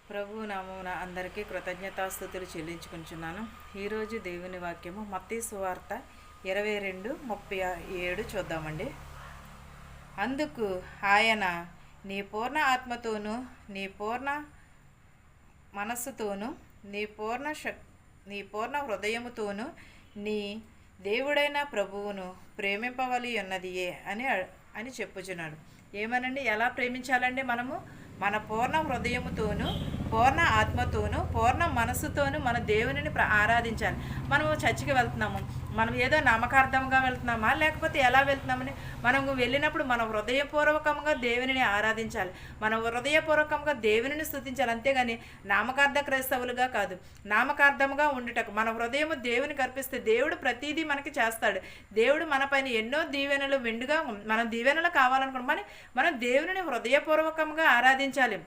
ప్రభు నామమున అందరికీ కృతజ్ఞతాస్తుతులు చెల్లించుకుంటున్నాను. ఈరోజు దేవుని వాక్యము మత్తయి సువార్త 22:37 చూద్దామండి. అందుకు ఆయన, నీ పూర్ణ ఆత్మతోనూ నీ పూర్ణ మనస్సుతోనూ నీ పూర్ణ హృదయముతోనూ నీ దేవుడైన ప్రభువును ప్రేమింపవలి ఉన్నదియే అని చెప్పుచున్నాడు. ఏమనండి, ఎలా ప్రేమించాలండి? మనము మన పూర్ణ హృదయముతోనూ పూర్ణ ఆత్మతోనూ పూర్ణ మనస్సుతోనూ మన దేవునిని ఆరాధించాలి. మనము చర్చికి వెళ్తున్నాము, మనం ఏదో నామకార్థంగా వెళ్తున్నామా లేకపోతే ఎలా వెళ్తున్నామని మనము వెళ్ళినప్పుడు మన హృదయపూర్వకంగా దేవునిని ఆరాధించాలి, మన హృదయపూర్వకంగా దేవునిని స్తుతించాలి. అంతేగాని నామకార్థ క్రైస్తవులుగా కాదు, నామకార్థముగా ఉండుటకు మన హృదయము దేవునికి అర్పిస్తే దేవుడు ప్రతిదీ మనకి చేస్తాడు. దేవుడు మన పైన ఎన్నో దీవెనలు మెండుగా మనం దీవెనలు కావాలనుకున్నాం, మనం దేవునిని హృదయపూర్వకంగా ఆరాధించాలి.